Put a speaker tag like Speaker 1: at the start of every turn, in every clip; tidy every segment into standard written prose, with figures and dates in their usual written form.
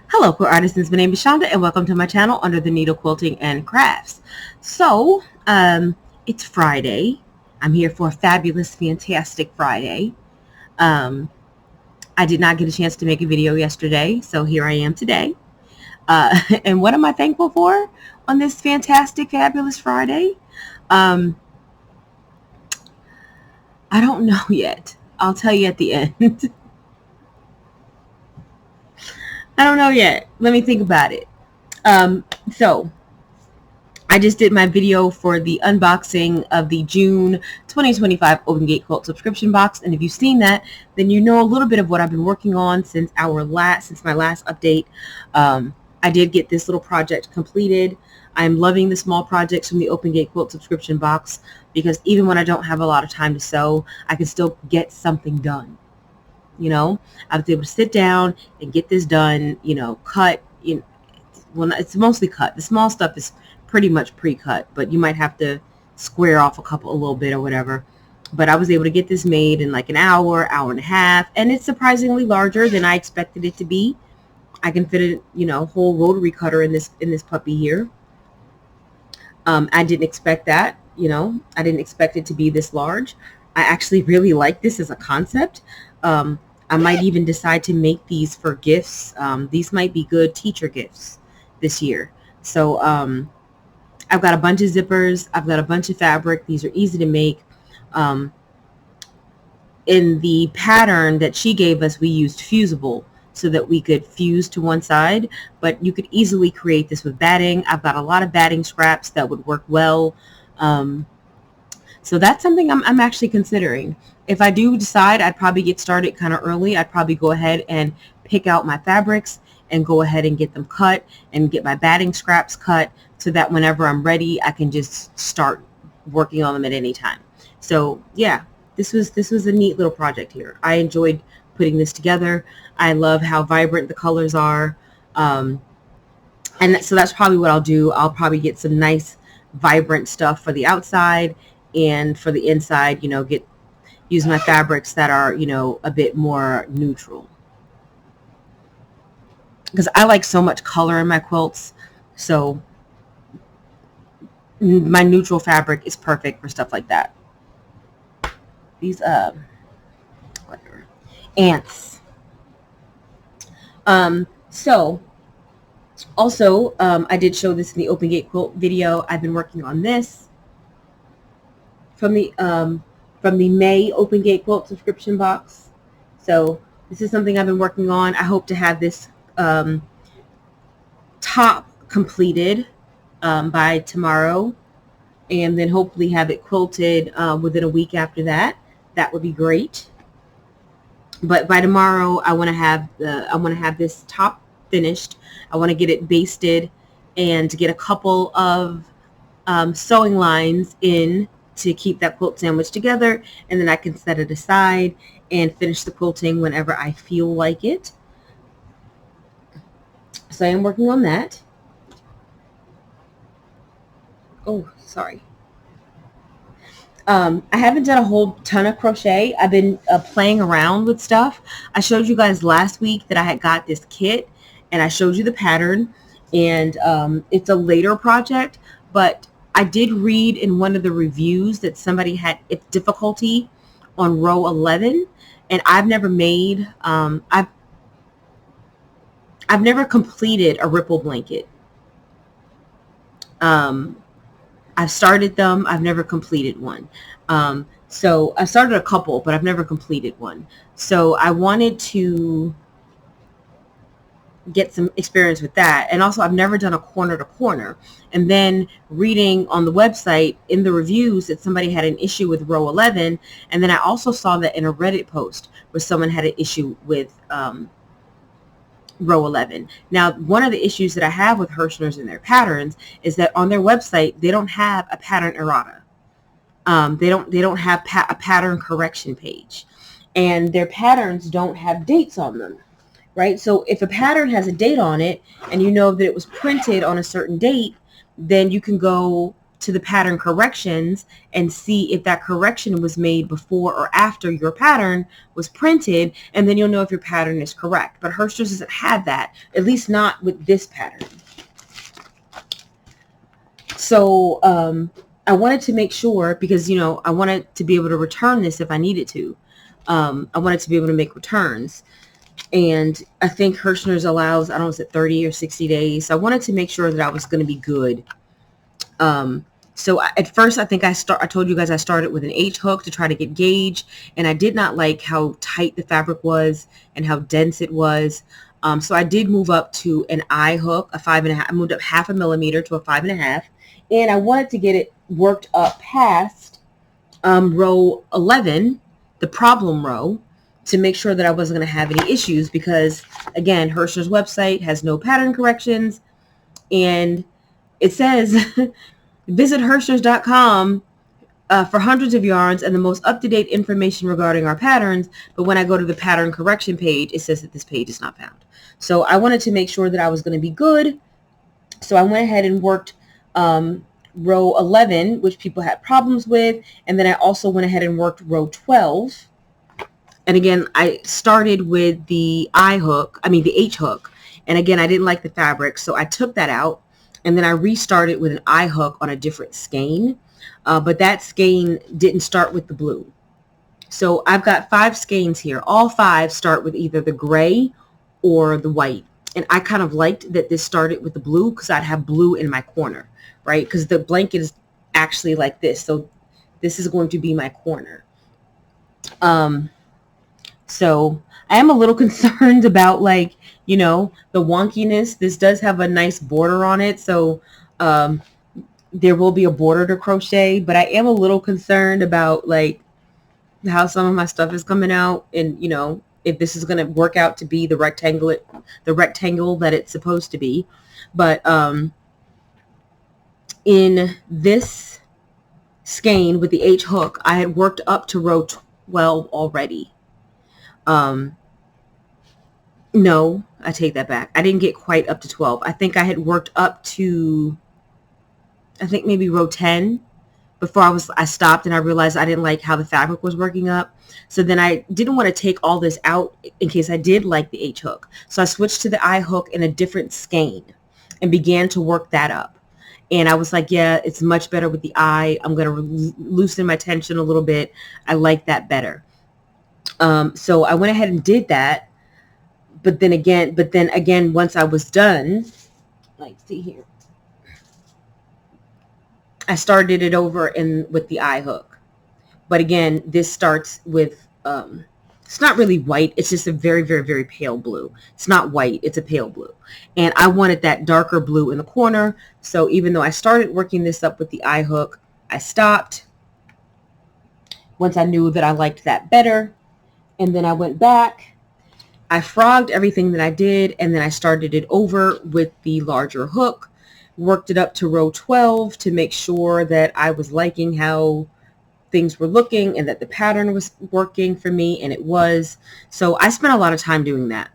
Speaker 1: Hello, quilt artisans. My name is Shonda, and welcome to my channel under the Needle Quilting and Crafts. So, it's Friday. I'm here for a fabulous, fantastic Friday. I did not get a chance to make a video yesterday, so here I am today. And what am I thankful for on this fantastic, fabulous Friday? I don't know yet. I'll tell you at the end. I don't know yet. Let me think about it. So I just did my video for the unboxing of the June 2025 Open Gate Quilt subscription box, and if you've seen that, then you know a little bit of what I've been working on since my last update. I did get this little project completed. I'm loving the small projects from the Open Gate Quilt subscription box because even when I don't have a lot of time to sew, I can still get something done. You know, I was able to sit down and get this done, cut, well, it's mostly cut. The small stuff is pretty much pre-cut, but you might have to square off a little bit or whatever. But I was able to get this made in like an hour and a half, and it's surprisingly larger than I expected it to be. I can fit a, whole rotary cutter in this puppy here. I didn't expect that, I didn't expect it to be this large. I actually really like this as a concept. I might even decide to make these for gifts. These might be good teacher gifts this year. So I've got a bunch of zippers. I've got a bunch of fabric. These are easy to make. In the pattern that she gave us, we used fusible so that we could fuse to one side, but you could easily create this with batting. I've got a lot of batting scraps that would work well. So that's something I'm actually considering. If I do decide, I'd probably get started kind of early. I'd probably go ahead and pick out my fabrics and go ahead and get them cut and get my batting scraps cut so that whenever I'm ready, I can just start working on them at any time. So yeah, this was a neat little project here. I enjoyed putting this together. I love how vibrant the colors are. And so that's probably what I'll do. I'll probably get some nice vibrant stuff for the outside, and for the inside, use my fabrics that are, a bit more neutral. Because I like so much color in my quilts, so my neutral fabric is perfect for stuff like that. These whatever ants. So also I did show this in the Open Gate Quilt video. I've been working on this from the May Open Gate Quilt subscription box. So this is something I've been working on. I hope to have this top completed by tomorrow, and then hopefully have it quilted within a week after that. That would be great. But by tomorrow, I want to have this top finished. I want to get it basted and to get a couple of sewing lines in to keep that quilt sandwich together, and then I can set it aside and finish the quilting whenever I feel like it. So I am working on that. Oh, sorry. I haven't done a whole ton of crochet. I've been playing around with stuff. I showed you guys last week that I had got this kit, and I showed you the pattern, and it's a later project, but I did read in one of the reviews that somebody had difficulty on row 11, and I've never made, I've never completed a ripple blanket. I've started them. I've never completed one. So I started a couple, but I've never completed one. So I wanted to get some experience with that. And also I've never done a corner to corner. And then reading on the website in the reviews that somebody had an issue with row 11. And then I also saw that in a Reddit post where someone had an issue with row 11. Now, one of the issues that I have with Hirschner's and their patterns is that on their website, they don't have a pattern errata. They don't have a pattern correction page, and their patterns don't have dates on them. Right? So if a pattern has a date on it and you know that it was printed on a certain date, then you can go to the pattern corrections and see if that correction was made before or after your pattern was printed, and then you'll know if your pattern is correct. But Hershey's doesn't have that, at least not with this pattern. So I wanted to make sure, because, you know, I wanted to be able to return this if I needed to. I wanted to be able to make returns. And I think Hershey's allows, I don't know, is it 30 or 60 days? So I wanted to make sure that I was going to be good. So at first, I think I told you guys I started with an H hook to try to get gauge, and I did not like how tight the fabric was and how dense it was. So I did move up to an I hook, a 5.5. I moved up 0.5 millimeter to a 5.5, and I wanted to get it worked up past row 11, the problem row, to make sure that I wasn't going to have any issues, because again, Hershey's website has no pattern corrections, and it says visit Hershey's.com for hundreds of yarns and the most up-to-date information regarding our patterns. But when I go to the pattern correction page, it says that this page is not found. So I wanted to make sure that I was going to be good. So I went ahead and worked row 11, which people had problems with. And then I also went ahead and worked row 12. And again, I started with the the H hook. And again, I didn't like the fabric, so I took that out. And then I restarted with an I hook on a different skein. But that skein didn't start with the blue. So I've got 5 skeins here. All 5 start with either the gray or the white. And I kind of liked that this started with the blue, because I'd have blue in my corner, right? Because the blanket is actually like this. So this is going to be my corner. So I am a little concerned about, like, you know, the wonkiness. This does have a nice border on it. So there will be a border to crochet, but I am a little concerned about, like, how some of my stuff is coming out, and, you know, if this is going to work out to be the rectangle that it's supposed to be. But in this skein with the H hook, I had worked up to row 12 already. No, I take that back. I didn't get quite up to 12. I think I had worked up to, I think maybe row 10 before I stopped, and I realized I didn't like how the fabric was working up. So then I didn't want to take all this out in case I did like the H hook. So I switched to the I hook in a different skein and began to work that up. And I was like, yeah, it's much better with the I. I'm going to loosen my tension a little bit. I like that better. So I went ahead and did that. But then again, once I was done, like, see here, I started it over with the I hook. But again, this starts with, it's not really white. It's just a very, very, very pale blue. It's not white. It's a pale blue. And I wanted that darker blue in the corner. So even though I started working this up with the I hook, I stopped once I knew that I liked that better. And then I went back. I frogged everything that I did, and then I started it over with the larger hook, worked it up to row 12 to make sure that I was liking how things were looking and that the pattern was working for me, and it was. So I spent a lot of time doing that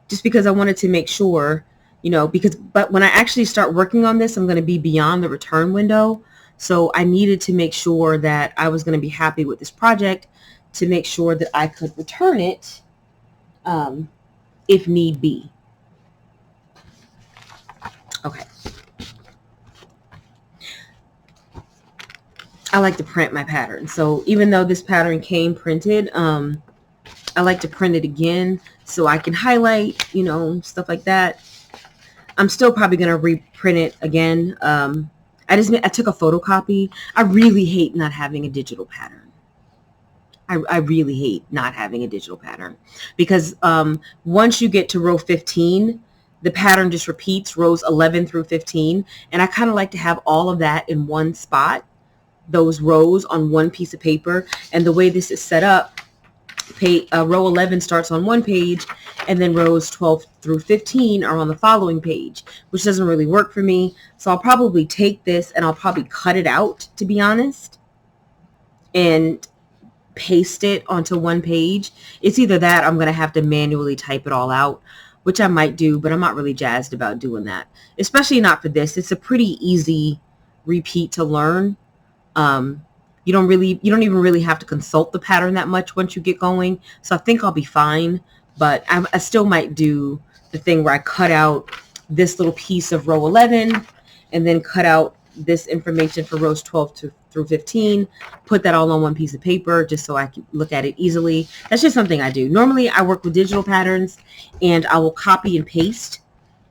Speaker 1: just because I wanted to make sure, you know, but when I actually start working on this, I'm going to be beyond the return window. So I needed to make sure that I was going to be happy with this project to make sure that I could return it if need be. Okay. I like to print my pattern. So even though this pattern came printed, I like to print it again so I can highlight, you know, stuff like that. I'm still probably going to reprint it again. I took a photocopy. I really hate not having a digital pattern. I really hate not having a digital pattern, because once you get to row 15, the pattern just repeats rows 11 through 15. And I kind of like to have all of that in one spot, those rows on one piece of paper. And the way this is set up, row 11 starts on one page, and then rows 12 through 15 are on the following page, which doesn't really work for me. So I'll probably take this and I'll probably cut it out, to be honest, and paste it onto one page. It's either that or I'm going to have to manually type it all out, which I might do, but I'm not really jazzed about doing that, especially not for this. It's a pretty easy repeat to learn. You don't even really have to consult the pattern that much once you get going. So I think I'll be fine, but I still might do the thing where I cut out this little piece of row 11 and then cut out this information for rows 12 through 15, put that all on one piece of paper just so I can look at it easily. That's just something I do. Normally I work with digital patterns and I will copy and paste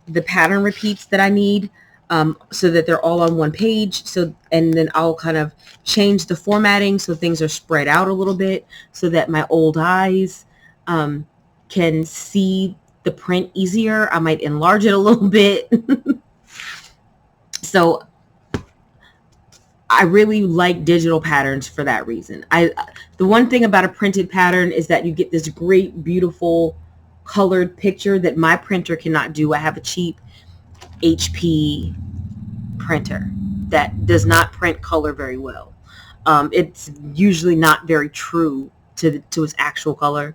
Speaker 1: the pattern repeats that I need, so that they're all on one page. So, and then I'll kind of change the formatting so things are spread out a little bit so that my old eyes can see the print easier. I might enlarge it a little bit. So I really like digital patterns for that reason. The one thing about a printed pattern is that you get this great, beautiful colored picture that my printer cannot do. I have a cheap HP printer that does not print color very well. It's usually not very true to its actual color.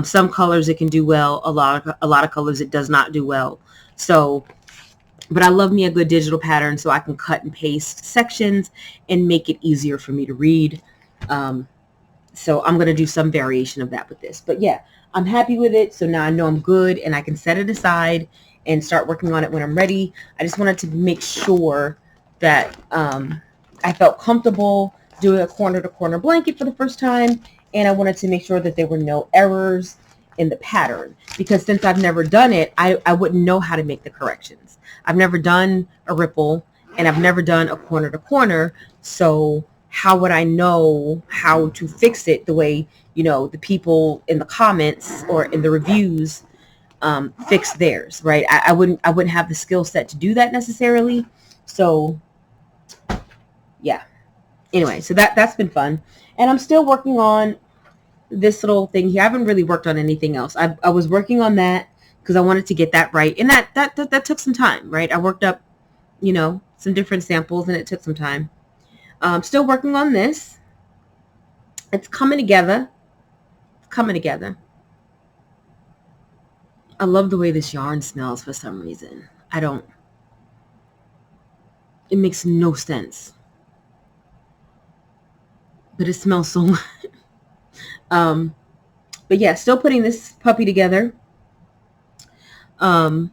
Speaker 1: Some colors it can do well. A lot of colors it does not do well. So, but I love me a good digital pattern so I can cut and paste sections and make it easier for me to read. So I'm going to do some variation of that with this. But yeah, I'm happy with it. So now I know I'm good and I can set it aside and start working on it when I'm ready. I just wanted to make sure that I felt comfortable doing a corner-to-corner blanket for the first time. And I wanted to make sure that there were no errors in the pattern. Because since I've never done it, I wouldn't know how to make the corrections. I've never done a ripple and I've never done a corner-to-corner. So how would I know how to fix it the way, the people in the comments or in the reviews fix theirs, right? I wouldn't have the skill set to do that necessarily. So yeah. Anyway, so that's been fun. And I'm still working on this little thing here. I haven't really worked on anything else. I was working on that because I wanted to get that right. And that took some time, right? I worked up, some different samples and it took some time. Still working on this. It's coming together. I love the way this yarn smells for some reason. It makes no sense. But it smells so good. But yeah, still putting this puppy together. I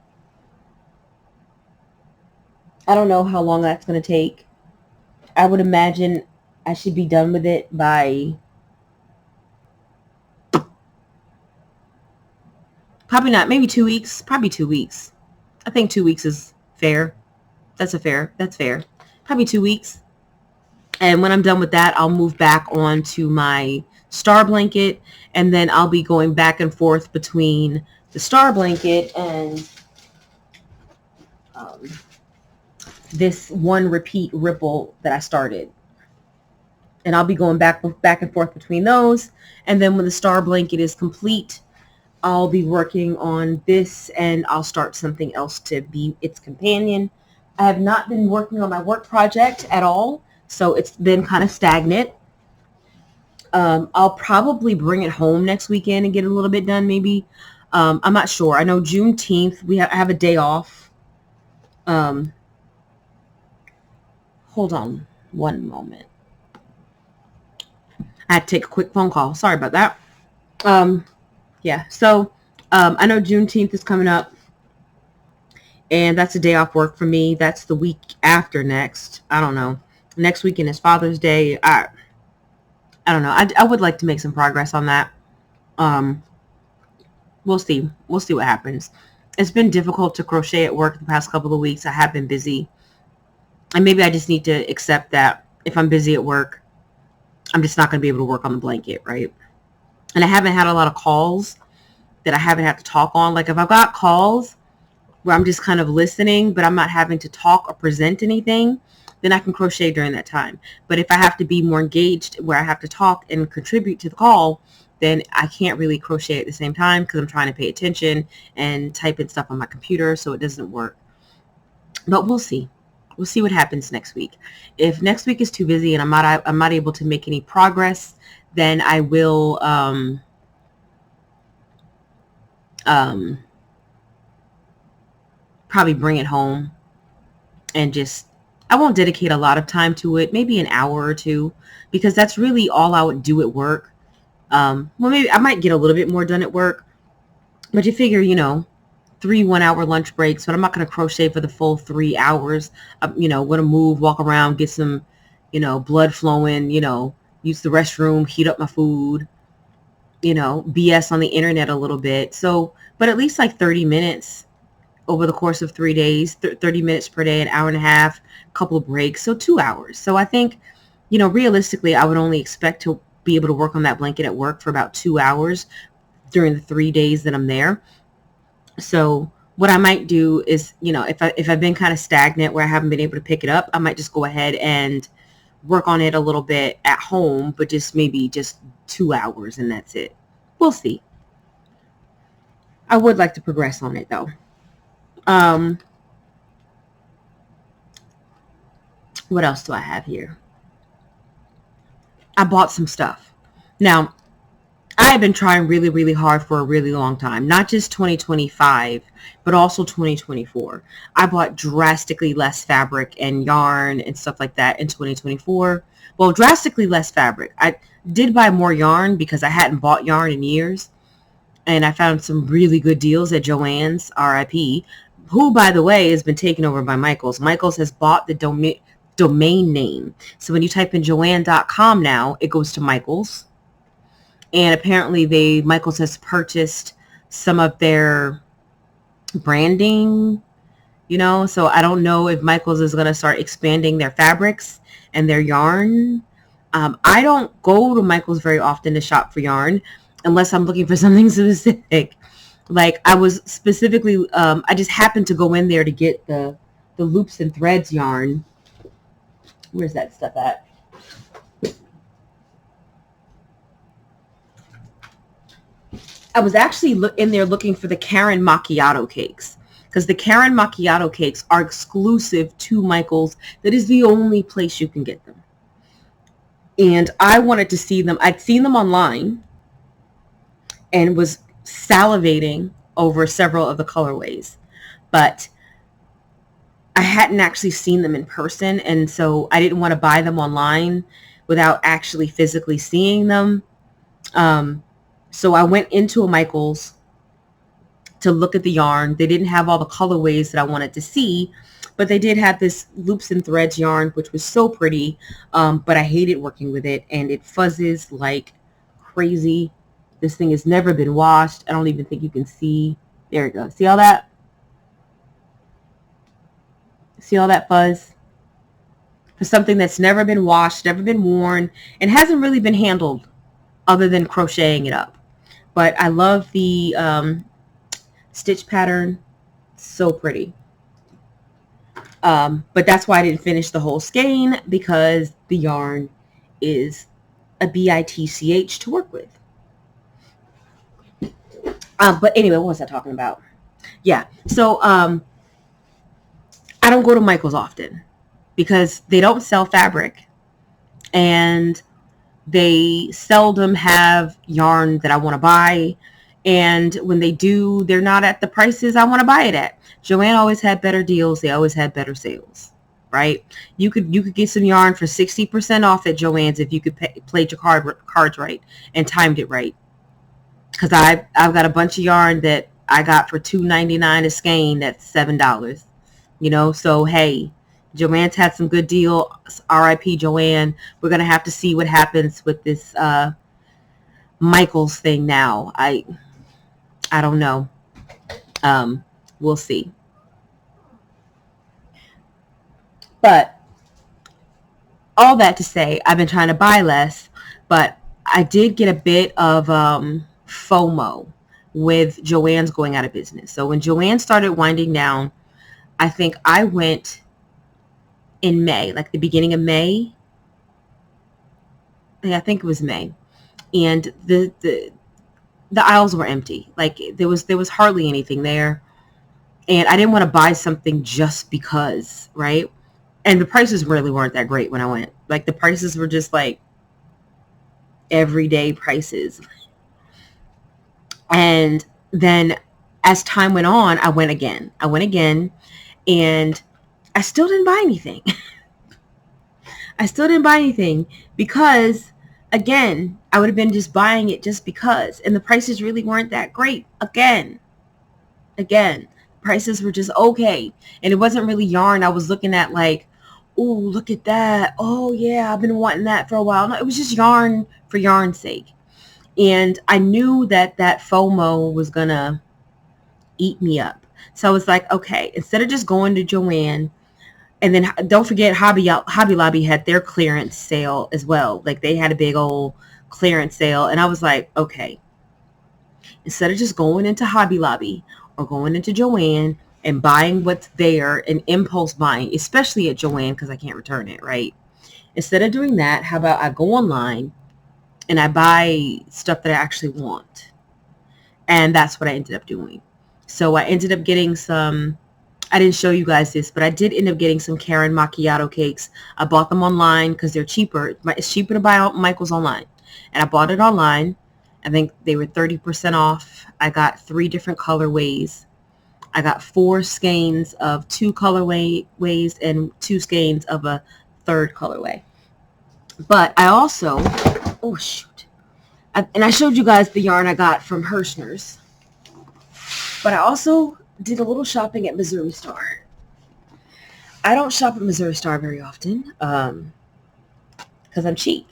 Speaker 1: don't know how long that's going to take. I would imagine I should be done with it by probably not, maybe 2 weeks, probably 2 weeks. I think 2 weeks is fair. That's fair. Probably 2 weeks. And when I'm done with that, I'll move back on to my star blanket, and then I'll be going back and forth between the star blanket and this one repeat ripple that I started. And I'll be going back and forth between those. And then when the star blanket is complete, I'll be working on this and I'll start something else to be its companion. I have not been working on my work project at all, so it's been kind of stagnant. I'll probably bring it home next weekend and get a little bit done maybe. I'm not sure. I know Juneteenth, I have a day off. Hold on one moment. I had to take a quick phone call. Sorry about that. Yeah, so I know Juneteenth is coming up, and that's a day off work for me. That's the week after next. I don't know. Next weekend is Father's Day. I don't know. I would like to make some progress on that. We'll see. We'll see what happens. It's been difficult to crochet at work the past couple of weeks. I have been busy. And maybe I just need to accept that if I'm busy at work, I'm just not going to be able to work on the blanket, right? And I haven't had a lot of calls that I haven't had to talk on. Like if I've got calls where I'm just kind of listening, but I'm not having to talk or present anything, then I can crochet during that time. But if I have to be more engaged where I have to talk and contribute to the call, then I can't really crochet at the same time because I'm trying to pay attention and type in stuff on my computer, so it doesn't work. But we'll see. We'll see what happens next week. If next week is too busy and I'm not able to make any progress, then I will probably bring it home and just I won't dedicate a lot of time to it, maybe an hour or two, because that's really all I would do at work. Well, maybe I might get a little bit more done at work, but you figure, 3 1-hour lunch breaks, but I'm not going to crochet for the full 3 hours. I'm, going to move, walk around, get some, blood flowing, use the restroom, heat up my food, BS on the internet a little bit. So, but at least like 30 minutes over the course of 3 days, 30 minutes per day, an hour and a half, couple of breaks, so 2 hours. So I think, realistically, I would only expect to be able to work on that blanket at work for about 2 hours during the 3 days that I'm there. So what I might do is, if I've been kind of stagnant where I haven't been able to pick it up, I might just go ahead and work on it a little bit at home, but maybe just 2 hours and that's it. We'll see. I would like to progress on it though. What else do I have here? I bought some stuff. Now, I have been trying really, really hard for a really long time, not just 2025, but also 2024. I bought drastically less fabric and yarn and stuff like that in 2024. Well, drastically less fabric. I did buy more yarn because I hadn't bought yarn in years. And I found some really good deals at Joann's, RIP, who, by the way, has been taken over by Michaels. Michaels has bought the domain name. So when you type in Joann.com now, it goes to Michaels. And apparently Michaels has purchased some of their branding, so I don't know if Michaels is going to start expanding their fabrics and their yarn. I don't go to Michaels very often to shop for yarn unless I'm looking for something specific. Like I was specifically, I just happened to go in there to get the loops and threads yarn. Where's that stuff at? I was actually in there looking for the Karen Macchiato cakes because the Karen Macchiato cakes are exclusive to Michaels. That is the only place you can get them. And I wanted to see them. I'd seen them online and was salivating over several of the colorways, but I hadn't actually seen them in person. And so I didn't want to buy them online without actually physically seeing them. So I went into a Michaels to look at the yarn. They didn't have all the colorways that I wanted to see, but they did have this loops and threads yarn, which was so pretty. But I hated working with it, and it fuzzes like crazy. This thing has never been washed. I don't even think you can see. There we go. See all that? See all that fuzz? For something that's never been washed, never been worn, and hasn't really been handled other than crocheting it up. But I love the stitch pattern. So pretty. But that's why I didn't finish the whole skein, because the yarn is a bitch to work with. But anyway, what was I talking about? Yeah. So I don't go to Michaels often because they don't sell fabric, and they seldom have yarn that I want to buy. And when they do, they're not at the prices I want to buy it at. Joann always had better deals. They always had better sales, right? You could get some yarn for 60% off at Joann's if you could played your cards right and timed it right. Because I've got a bunch of yarn that I got for $2.99 a skein. That's $7. So hey, Joann's had some good deals. RIP Joann. We're going to have to see what happens with this Michaels thing now. I don't know. We'll see. But all that to say, I've been trying to buy less, but I did get a bit of FOMO with Joann's going out of business. So when Joann started winding down, I think I went in May, like the beginning of May. I think it was May. And the aisles were empty. Like there was hardly anything there. And I didn't want to buy something just because, right? And the prices really weren't that great when I went. Like the prices were just like everyday prices. And then as time went on, I went again, and I still didn't buy anything. I still didn't buy anything because, again, I would have been just buying it just because. And the prices really weren't that great. Again, prices were just okay. And it wasn't really yarn I was looking at like, oh, look at that. Oh, yeah, I've been wanting that for a while. No, it was just yarn for yarn's sake. And I knew that that FOMO was going to eat me up. So I was like, okay, instead of just going to Joann, and then don't forget Hobby Lobby had their clearance sale as well. Like they had a big old clearance sale. And I was like, okay, instead of just going into Hobby Lobby or going into Joann and buying what's there and impulse buying, especially at Joann because I can't return it, right? Instead of doing that, how about I go online and I buy stuff that I actually want? And that's what I ended up doing. So I ended up getting some, I didn't show you guys this, but I did end up getting some Karen macchiato cakes. I bought them online because they're cheaper. It's cheaper to buy out Michael's online. And I bought it online. I think they were 30% off. I got 3 different colorways. I got 4 skeins of 2 colorways and 2 skeins of a 3rd colorway. But I also, oh shoot. And I showed you guys the yarn I got from Hirschner's. But I also did a little shopping at Missouri Star. I don't shop at Missouri Star very often because I'm cheap.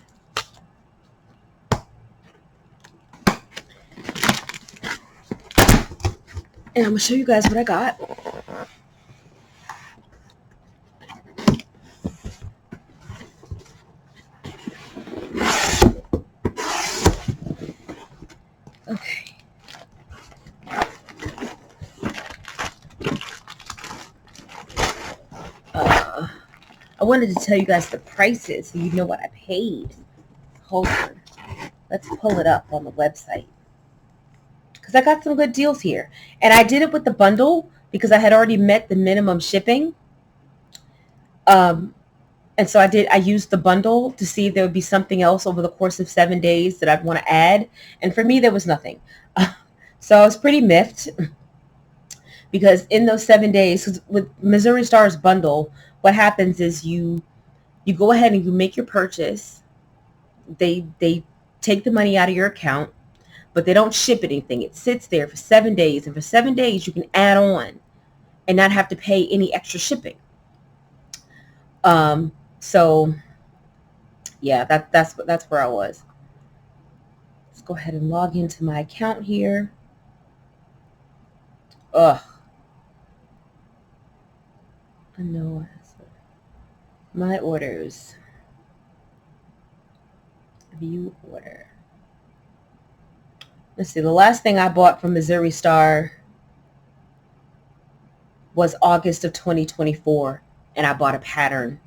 Speaker 1: And I'm going to show you guys what I got. Okay. I wanted to tell you guys the prices so you know what I paid. Hold on. Let's pull it up on the website. Because I got some good deals here. And I did it with the bundle because I had already met the minimum shipping. And so I used the bundle to see if there would be something else over the course of 7 days that I'd want to add. And for me, there was nothing. So I was pretty miffed because in those 7 days, with Missouri Star's bundle, what happens is you go ahead and you make your purchase. They take the money out of your account, but they don't ship anything. It sits there for 7 days. And for 7 days, you can add on and not have to pay any extra shipping. So yeah, that's where I was. Let's go ahead and log into my account here. Ugh. I know. My orders. View order. Let's see. The last thing I bought from Missouri Star was August of 2024, and I bought a pattern.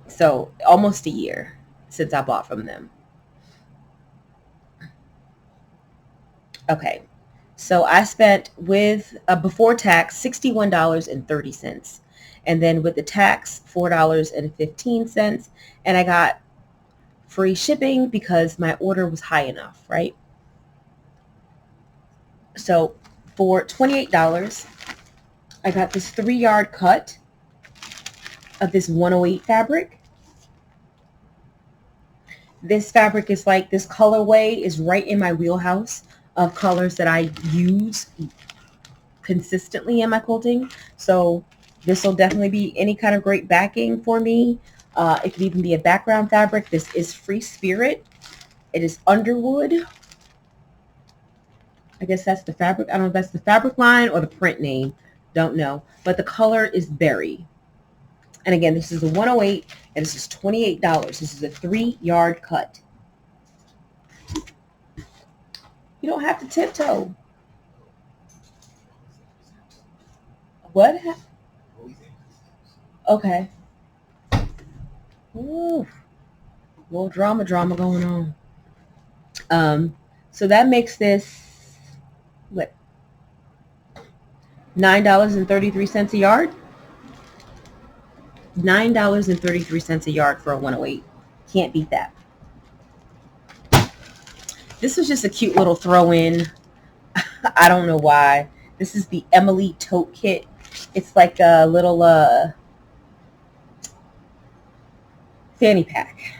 Speaker 1: So almost a year since I bought from them. Okay. So I spent with before tax $61.30, and then with the tax $4.15, and I got free shipping because my order was high enough, right? So for $28, I got this 3-yard cut of this 108 fabric. This fabric is like, this colorway is right in my wheelhouse of colors that I use consistently in my quilting. So this will definitely be any kind of great backing for me. It could even be a background fabric. This is Free Spirit. It is Underwood. I guess that's the fabric. I don't know if that's the fabric line or the print name. Don't know. But the color is berry. And again, this is a 108 and this is $28. This is a 3-yard cut. You don't have to tiptoe. What? Okay. Ooh. Little drama going on. So that makes this, what? $9.33 a yard? $9.33 a yard for a 108. Can't beat that. This was just a cute little throw-in. I don't know why. This is the Emily Tote Kit. It's like a little fanny pack.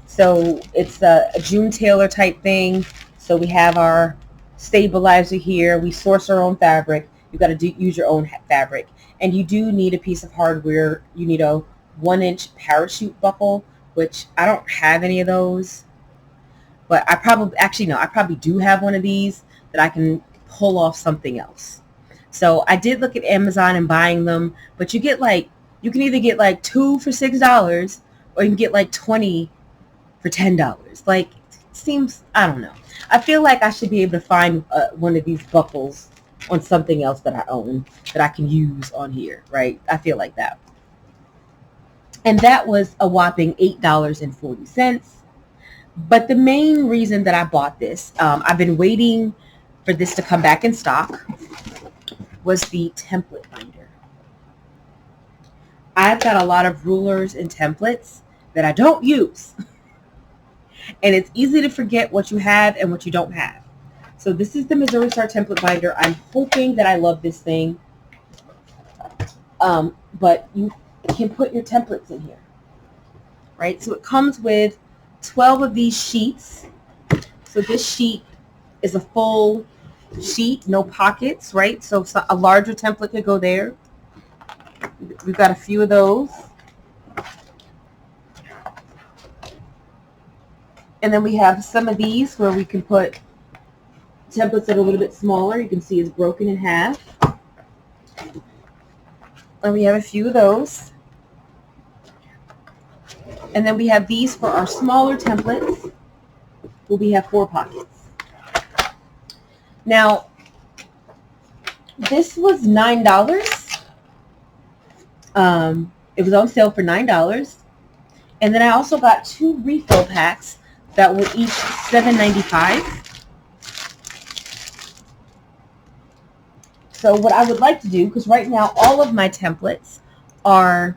Speaker 1: So it's a June Taylor type thing. So we have our stabilizer here. We source our own fabric. You got to use your own fabric. And you do need a piece of hardware. You need a 1-inch parachute buckle, which I don't have any of those. But I probably do have one of these that I can pull off something else. So I did look at Amazon and buying them, but you can either get like 2 for $6 or you can get like 20 for $10. Like, it seems, I don't know. I feel like I should be able to find one of these buckles on something else that I own that I can use on here, right? I feel like that. And that was a whopping $8.40. But the main reason that I bought this, I've been waiting for this to come back in stock, was the template binder. I've got a lot of rulers and templates that I don't use. And it's easy to forget what you have and what you don't have. So this is the Missouri Star template binder. I'm hoping that I love this thing. But you can put your templates in here, right? So it comes with 12 of these sheets. So this sheet is a full sheet, no pockets, right? So a larger template could go there. We've got a few of those. And then we have some of these where we can put templates that are a little bit smaller. You can see it's broken in half. And we have a few of those. And then we have these for our smaller templates, where we have 4 pockets. Now, this was $9. It was on sale for $9. And then I also got 2 refill packs that were each $7.95. So what I would like to do, because right now all of my templates are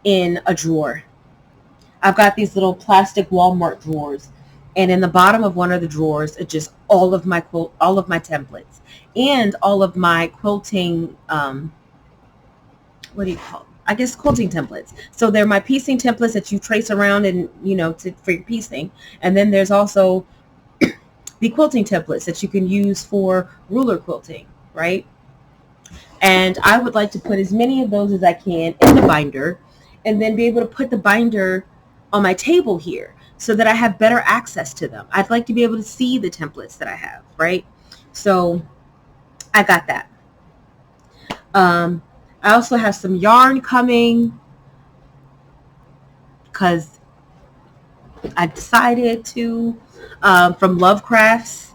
Speaker 1: in a drawer. I've got these little plastic Walmart drawers, and in the bottom of one of the drawers is just all of my templates and all of my quilting. What do you call it? I guess quilting templates. So they're my piecing templates that you trace around and for your piecing, and then there's also the quilting templates that you can use for ruler quilting, right? And I would like to put as many of those as I can in the binder, and then be able to put the binder on my table here so that I have better access to them. I'd like to be able to see the templates that I have, right? So I got that. I also have some yarn coming because I decided to, from Love Crafts.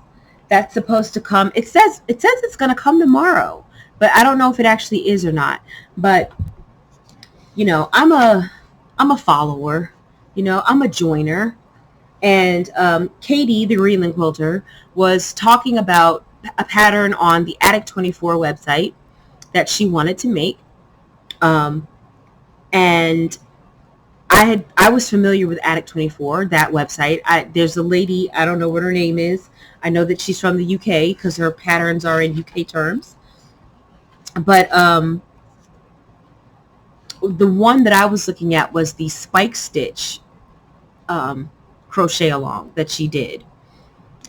Speaker 1: That's supposed to come. It says it's going to come tomorrow, but I don't know if it actually is or not. But I'm a follower. I'm a joiner. And Katy, the Greenland quilter, was talking about a pattern on the Attic 24 website that she wanted to make. And I was familiar with Attic 24, that website. There's a lady, I don't know what her name is. I know that she's from the UK because her patterns are in UK terms. But the one that I was looking at was the spike stitch crochet along that she did.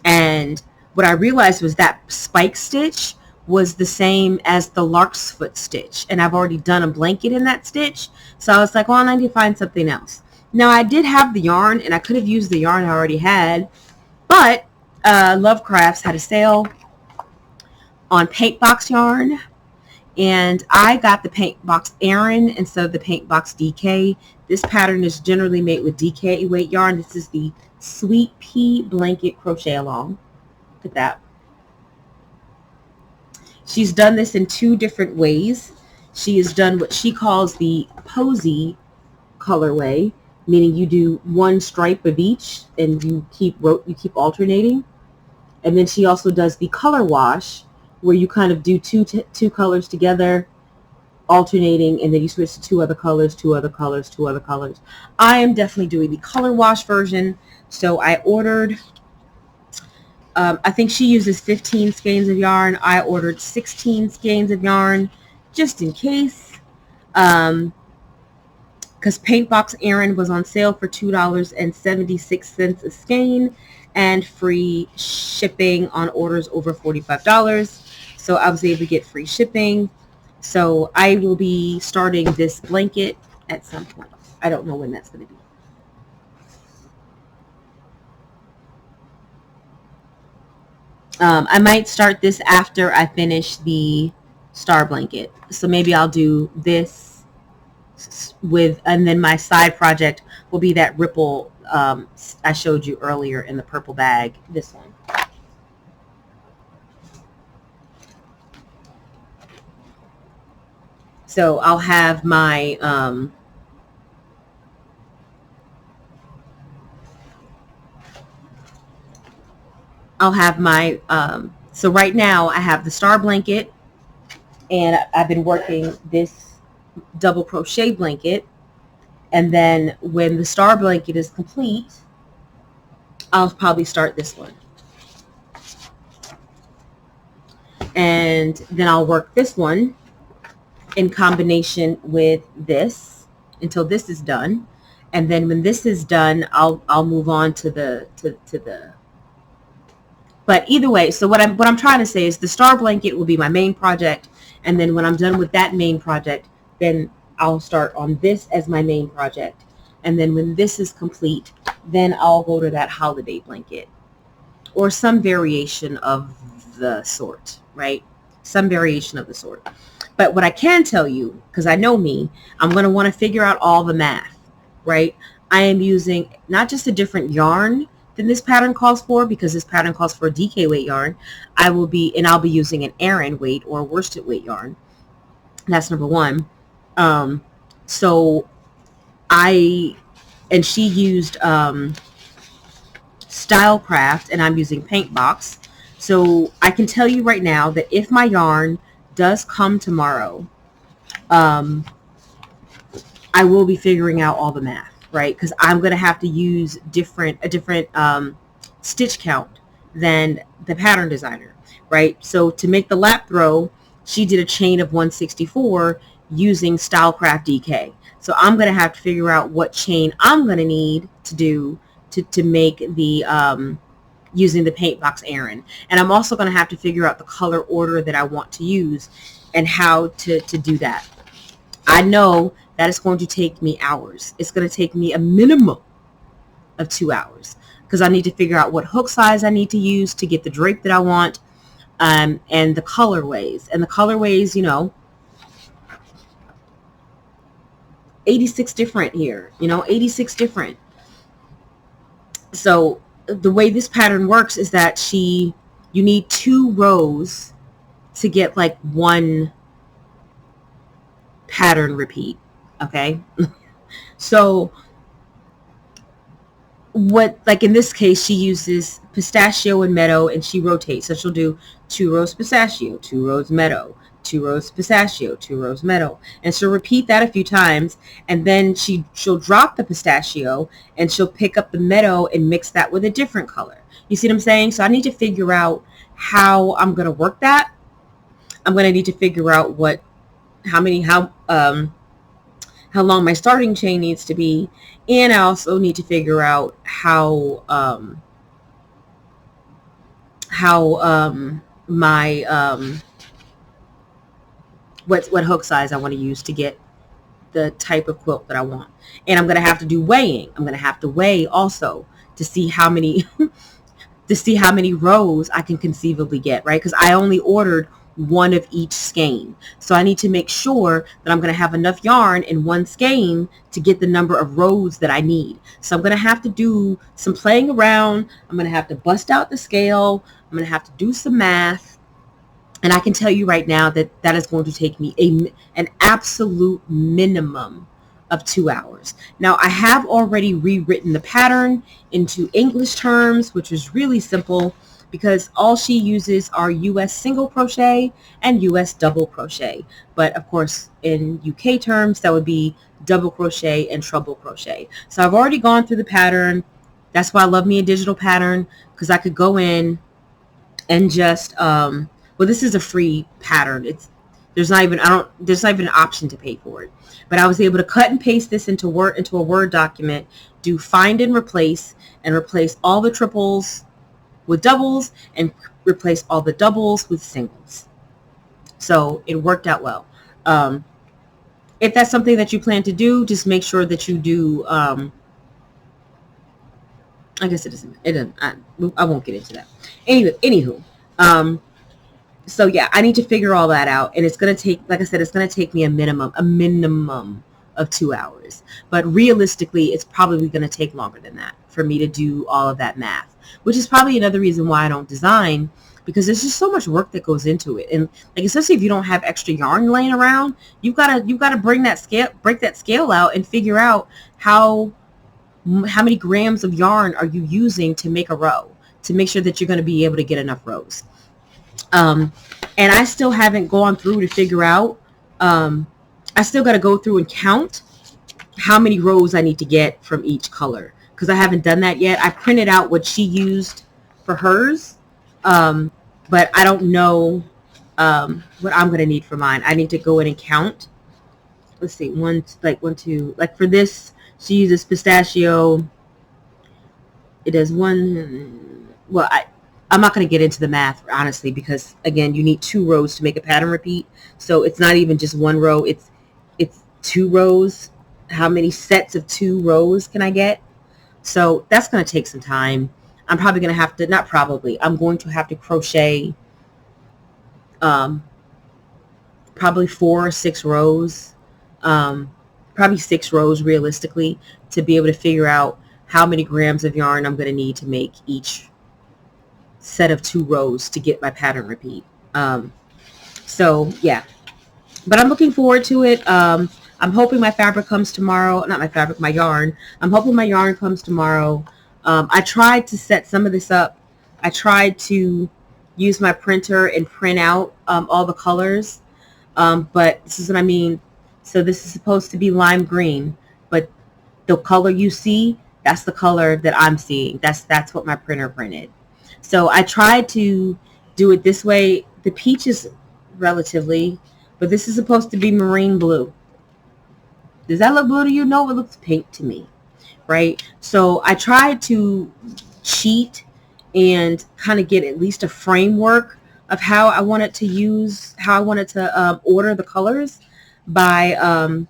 Speaker 1: And what I realized was that spike stitch was the same as the lark's foot stitch, and I've already done a blanket in that stitch, so I was like, well, I need to find something else. Now, I did have the yarn, and I could have used the yarn I already had, but Love Crafts had a sale on paint box yarn, and I got the paint box Aran instead of the paint box DK. This pattern is generally made with DK weight yarn. This is the Sweet Pea Blanket Crochet Along. Look at that. She's done this in 2 different ways. She has done what she calls the posy colorway, meaning you do 1 stripe of each and you keep alternating. And then she also does the color wash, where you kind of do two colors together, alternating, and then you switch to 2 other colors, 2 other colors, 2 other colors. I am definitely doing the color wash version, so I ordered I think she uses 15 skeins of yarn. I ordered 16 skeins of yarn just in case. Because Paintbox Erin was on sale for $2.76 a skein and free shipping on orders over $45. So I was able to get free shipping. So I will be starting this blanket at some point. I don't know when that's going to be. I might start this after I finish the star blanket. So maybe I'll do this with, and then my side project will be that ripple I showed you earlier in the purple bag, this one. So I'll have my so right now I have the star blanket, and I've been working this double crochet blanket, and then when the star blanket is complete, I'll probably start this one, and then I'll work this one in combination with this until this is done, and then when this is done, I'll move on to the but either way, so what I'm trying to say is the star blanket will be my main project, and then when I'm done with that main project, then I'll start on this as my main project, and then when this is complete, then I'll go to that holiday blanket or some variation of the sort, right? Some variation of the sort. But what I can tell you, because I know me, I'm going to want to figure out all the math, right? I am using not just a different yarn than this pattern calls for, because this pattern calls for a DK weight yarn. I'll be using an Aran weight or worsted weight yarn. That's number one. So she used Stylecraft, and I'm using Paintbox. So I can tell you right now that if my yarn does come tomorrow, I will be figuring out all the math, right? Because I'm going to have to use a different stitch count than the pattern designer, right? So to make the lap throw, she did a chain of 164 using Stylecraft DK. So I'm going to have to figure out what chain I'm going to need to do to make the using the Paintbox Aran. And I'm also going to have to figure out the color order that I want to use and how to do that. I know that it's going to take me hours. It's going to take me a minimum of 2 hours, because I need to figure out what hook size I need to use to get the drape that I want, and the colorways. And the colorways, 86 different here, 86 different. So the way this pattern works is that you need 2 rows to get like one pattern repeat. Okay. So like in this case, she uses pistachio and meadow, and she rotates. So she'll do 2 rows pistachio, 2 rows meadow, 2 rows pistachio, 2 rows meadow, and she'll repeat that a few times, and then she'll drop the pistachio and she'll pick up the meadow and mix that with a different color. You see what I'm saying? So I need to figure out how I'm going to work that. I'm going to need to figure out how long my starting chain needs to be, and I also need to figure out what hook size I want to use to get the type of quilt that I want. And I'm going to have to do weighing. I'm going to have to weigh also to see how many rows I can conceivably get, right? Because I only ordered one of each skein. So I need to make sure that I'm going to have enough yarn in one skein to get the number of rows that I need. So I'm going to have to do some playing around. I'm going to have to bust out the scale. I'm going to have to do some math. And I can tell you right now that that is going to take me an absolute minimum of 2 hours. Now, I have already rewritten the pattern into English terms, which is really simple, because all she uses are US single crochet and US double crochet. But of course, in UK terms, that would be double crochet and treble crochet. So I've already gone through the pattern. That's why I love me a digital pattern, because I could go in and just well, this is a free pattern. It's there's not even I don't there's not even an option to pay for it. But I was able to cut and paste this into a Word document, do find and replace all the triples with doubles and replace all the doubles with singles. So it worked out well. If that's something that you plan to do, just make sure that you do. I guess it doesn't. It doesn't. I won't get into that. Anywho, so yeah, I need to figure all that out, and it's gonna take, like I said, it's gonna take me a minimum of 2 hours. But realistically, it's probably gonna take longer than that for me to do all of that math, which is probably another reason why I don't design, because there's just so much work that goes into it, and like especially if you don't have extra yarn laying around, you've gotta break that scale out and figure out how many grams of yarn are you using to make a row to make sure that you're going to be able to get enough rows. And I still haven't gone through to figure out, I still got to go through and count how many rows I need to get from each color, because I haven't done that yet. I printed out what she used for hers, but I don't know what I'm going to need for mine. I need to go in and count. Let's see, one, two, like for this, she uses pistachio. It does one, well, I'm not going to get into the math, honestly, because, again, you need 2 rows to make a pattern repeat. So it's not even just 1 row. It's 2 rows. How many sets of 2 rows can I get? So that's going to take some time. I'm probably going to have to, not probably, I'm going to have to crochet probably 4 or 6 rows. Probably 6 rows realistically, to be able to figure out how many grams of yarn I'm going to need to make each set of 2 rows to get my pattern repeat. So yeah, but I'm looking forward to it. I'm hoping my fabric comes tomorrow. Not my fabric, my yarn. I'm hoping my yarn comes tomorrow. I tried to set some of this up. I tried to use my printer and print out all the colors. But this is what I mean. So this is supposed to be lime green, but the color you see, that's the color that I'm seeing. That's what my printer printed. So I tried to do it this way. The peach is relatively, but this is supposed to be marine blue. Does that look blue to you? No, it looks pink to me, right? So I tried to cheat and kind of get at least a framework of how I wanted to order the colors by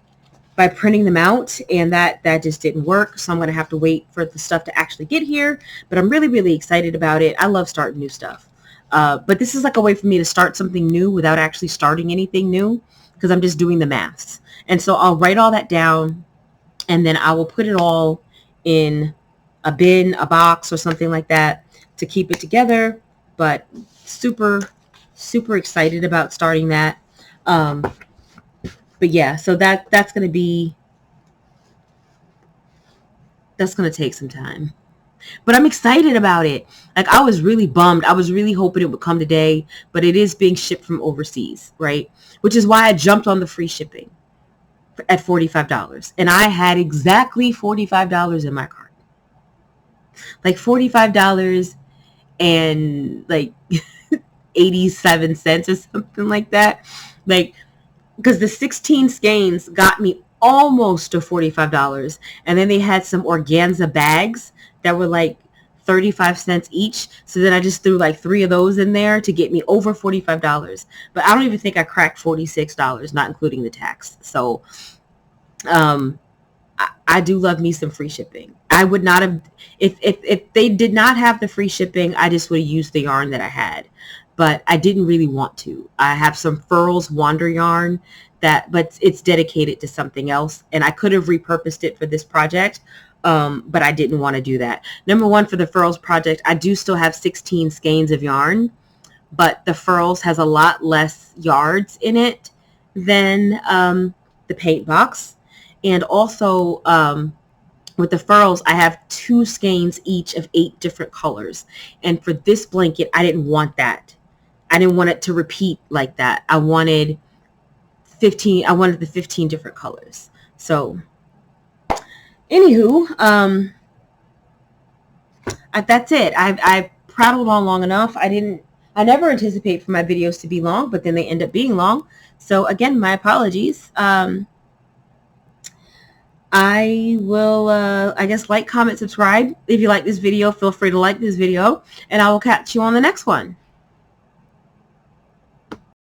Speaker 1: printing them out, and that just didn't work. So I'm going to have to wait for the stuff to actually get here, but I'm really, really excited about it. I love starting new stuff. But this is like a way for me to start something new without actually starting anything new, because I'm just doing the maths. And so I'll write all that down, and then I will put it all in a bin, a box, or something like that to keep it together. But super, super excited about starting that. But yeah, so that's going to take some time. But I'm excited about it. Like, I was really bummed. I was really hoping it would come today, but it is being shipped from overseas, right? Which is why I jumped on the free shipping at $45. And I had exactly $45 in my cart. Like $45 and like 87 cents or something like that. Like, because the 16 skeins got me almost to $45. And then they had some organza bags that were like 35 cents each. So then I just threw like 3 of those in there to get me over $45. But I don't even think I cracked $46, not including the tax. So I do love me some free shipping. I would not have, if they did not have the free shipping, I just would have used the yarn that I had. But I didn't really want to. I have some Furls Wander yarn but it's dedicated to something else, and I could have repurposed it for this project, but I didn't want to do that. Number one, for the Furls project, I do still have 16 skeins of yarn, but the Furls has a lot less yards in it than the paint box. And also with the Furls, I have 2 skeins each of 8 different colors. And for this blanket, I didn't want that. I didn't want it to repeat like that. I wanted the 15 different colors. So anywho, that's it. I've prattled on long enough. I didn't I never anticipate for my videos to be long, but then they end up being long. So again, my apologies. I will, I guess, like, comment, subscribe. If you like this video, feel free to like this video, and I will catch you on the next one.